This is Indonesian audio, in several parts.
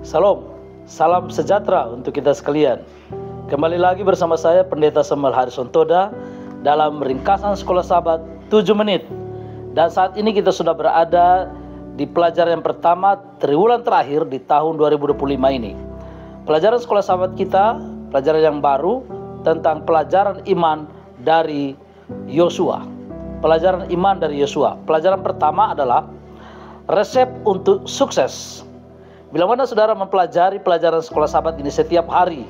Salam, salam sejahtera untuk kita sekalian. Kembali lagi bersama saya Pendeta Samuel Harrison Toda dalam ringkasan Sekolah Sahabat 7 menit. Dan saat ini kita sudah berada di pelajaran yang pertama triwulan terakhir di tahun 2025 ini. Pelajaran Sekolah Sahabat kita, pelajaran yang baru tentang pelajaran iman dari Yosua. Pelajaran iman dari Yosua. Pelajaran pertama adalah resep untuk sukses. Bila mana saudara mempelajari pelajaran Sekolah Sahabat ini setiap hari,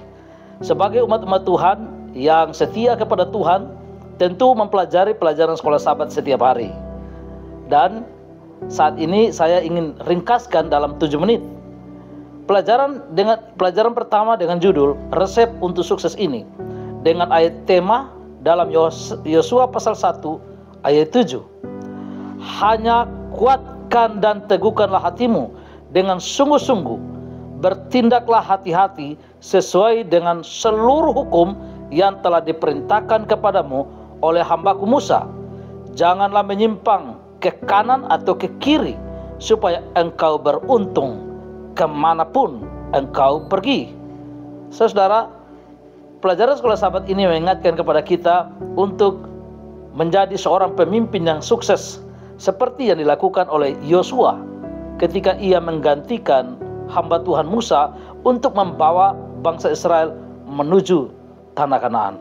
sebagai umat-umat Tuhan yang setia kepada Tuhan, tentu mempelajari pelajaran Sekolah Sahabat setiap hari. Dan saat ini saya ingin ringkaskan dalam 7 menit. Pelajaran pertama dengan judul resep untuk sukses ini, dengan ayat tema dalam Yosua pasal 1 ayat 7. Hanya kuatkan dan teguhkanlah hatimu dengan sungguh-sungguh, bertindaklah hati-hati sesuai dengan seluruh hukum yang telah diperintahkan kepadamu oleh hambaku Musa. Janganlah menyimpang ke kanan atau ke kiri, supaya engkau beruntung kemanapun engkau pergi. Saudara, pelajaran Sekolah Sahabat ini mengingatkan kepada kita untuk menjadi seorang pemimpin yang sukses, seperti yang dilakukan oleh Yosua ketika ia menggantikan hamba Tuhan Musa untuk membawa bangsa Israel menuju tanah Kanaan.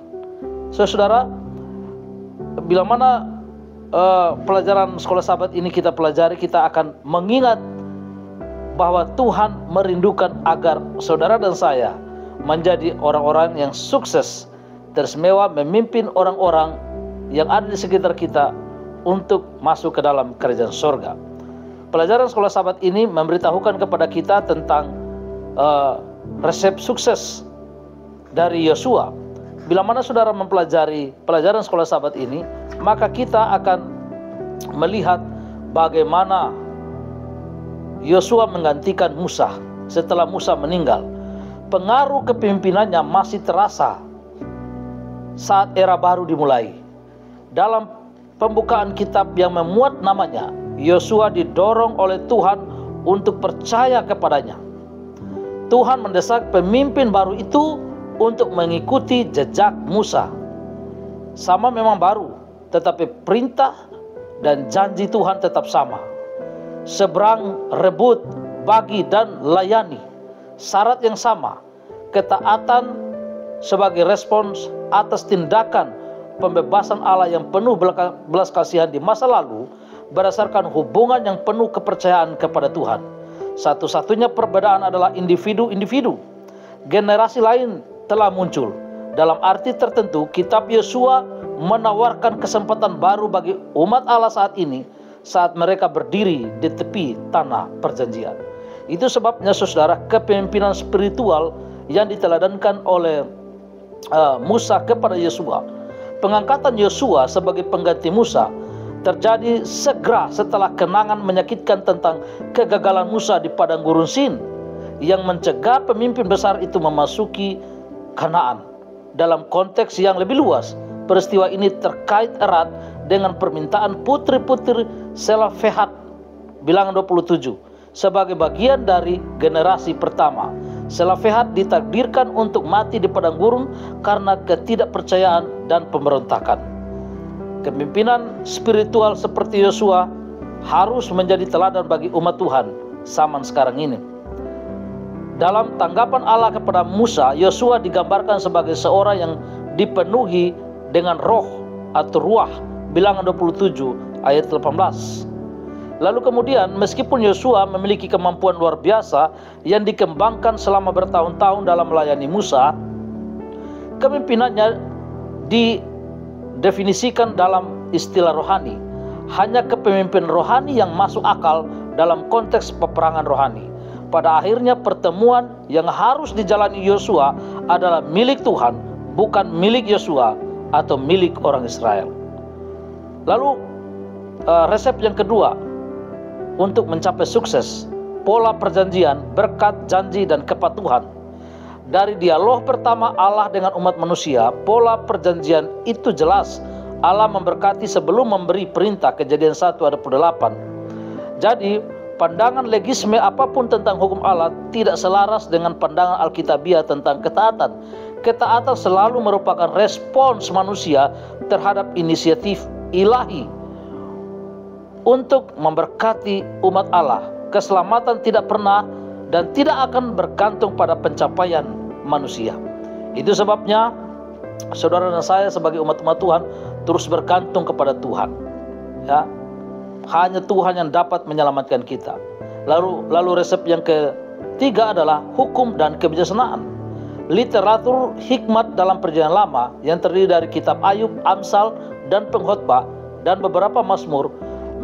Saudara, bila mana pelajaran Sekolah Sahabat ini kita pelajari, kita akan mengingat bahwa Tuhan merindukan agar saudara dan saya menjadi orang-orang yang sukses, teristimewa, memimpin orang-orang yang ada di sekitar kita untuk masuk ke dalam kerajaan surga. Pelajaran Sekolah Sahabat ini memberitahukan kepada kita tentang resep sukses dari Yosua. Bila mana saudara mempelajari pelajaran Sekolah Sahabat ini, maka kita akan melihat bagaimana Yosua menggantikan Musa setelah Musa meninggal. Pengaruh kepemimpinannya masih terasa saat era baru dimulai. Dalam pembukaan kitab yang memuat namanya, Yosua didorong oleh Tuhan untuk percaya kepadanya. Tuhan mendesak pemimpin baru itu untuk mengikuti jejak Musa. Sama memang baru, tetapi perintah dan janji Tuhan tetap sama. Seberang, rebut, bagi dan layani. Syarat yang sama, ketaatan sebagai respons atas tindakan pembebasan Allah yang penuh belas kasihan di masa lalu, berdasarkan hubungan yang penuh kepercayaan kepada Tuhan. Satu-satunya perbedaan adalah individu-individu. Generasi lain telah muncul. Dalam arti tertentu, kitab Yosua menawarkan kesempatan baru bagi umat Allah saat ini, saat mereka berdiri di tepi tanah perjanjian. Itu sebabnya saudara, kepemimpinan spiritual yang diteladankan oleh Musa kepada Yosua, pengangkatan Yosua sebagai pengganti Musa, terjadi segera setelah kenangan menyakitkan tentang kegagalan Musa di padang gurun Sin yang mencegah pemimpin besar itu memasuki Kanaan. Dalam konteks yang lebih luas, peristiwa ini terkait erat dengan permintaan putri-putri Selofehad, Bilangan 27, sebagai bagian dari generasi pertama. Selofehad ditakdirkan untuk mati di padang gurun karena ketidakpercayaan dan pemberontakan. Kepemimpinan spiritual seperti Yosua harus menjadi teladan bagi umat Tuhan zaman sekarang ini. Dalam tanggapan Allah kepada Musa, Yosua digambarkan sebagai seorang yang dipenuhi dengan roh atau ruah, Bilangan 27 ayat 18. Lalu kemudian, meskipun Yosua memiliki kemampuan luar biasa yang dikembangkan selama bertahun-tahun dalam melayani Musa, kepemimpinannya didefinisikan dalam istilah rohani. Hanya kepemimpinan rohani yang masuk akal dalam konteks peperangan rohani. Pada akhirnya, pertemuan yang harus dijalani Yosua adalah milik Tuhan, bukan milik Yosua atau milik orang Israel. Lalu resep yang kedua untuk mencapai sukses, pola perjanjian, berkat, janji, dan kepatuhan. Dari dialog pertama Allah dengan umat manusia, pola perjanjian itu jelas. Allah memberkati sebelum memberi perintah, Kejadian 1 ayat 8. Jadi Pandangan legisme apapun tentang hukum Allah tidak selaras dengan pandangan Alkitabiah tentang ketaatan. Ketaatan selalu merupakan respons manusia terhadap inisiatif ilahi untuk memberkati umat Allah. Keselamatan tidak pernah dan tidak akan bergantung pada pencapaian manusia. Itu sebabnya saudara dan saya sebagai umat-umat Tuhan terus bergantung kepada Tuhan. Ya, hanya Tuhan yang dapat menyelamatkan kita. Lalu resep yang ketiga adalah hukum dan kebijaksanaan. Literatur hikmat dalam Perjanjian Lama yang terdiri dari kitab Ayub, Amsal, dan Pengkhotbah dan beberapa Mazmur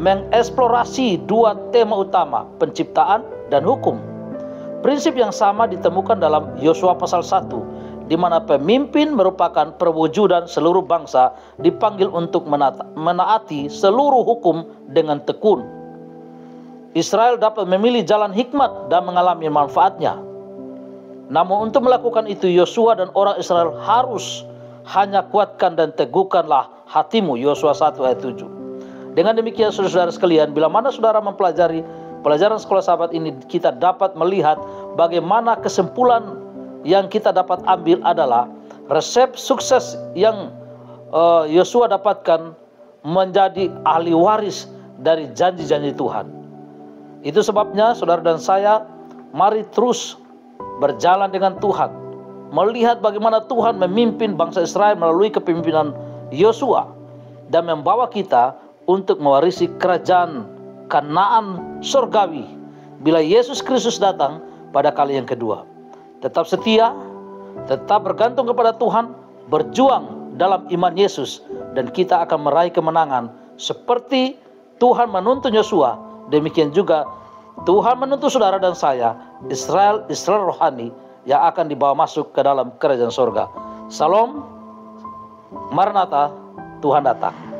mengeksplorasi dua tema utama, penciptaan dan hukum. Prinsip yang sama ditemukan dalam Yosua pasal 1, di mana pemimpin merupakan perwujudan seluruh bangsa dipanggil untuk menaati seluruh hukum dengan tekun. Israel dapat memilih jalan hikmat dan mengalami manfaatnya. Namun untuk melakukan itu Yosua dan orang Israel harus hanya kuatkan dan teguhkanlah hatimu, Yosua 1 ayat 7. Dengan demikian saudara-saudara sekalian, bila mana saudara mempelajari pelajaran sekolah sahabat ini, kita dapat melihat bagaimana kesimpulan yang kita dapat ambil adalah resep sukses yang Yosua dapatkan menjadi ahli waris dari janji-janji Tuhan. Itu sebabnya saudara dan saya mari terus berjalan dengan Tuhan, melihat bagaimana Tuhan memimpin bangsa Israel melalui kepemimpinan Yosua dan membawa kita untuk mewarisi kerajaan Kanaan surgawi bila Yesus Kristus datang pada kali yang kedua. Tetap setia, tetap bergantung kepada Tuhan, berjuang dalam iman Yesus, dan kita akan meraih kemenangan seperti Tuhan menuntun Yosua. Demikian juga Tuhan menuntun saudara dan saya, Israel rohani yang akan dibawa masuk ke dalam kerajaan surga. Salam, Maranatha, Tuhan datang.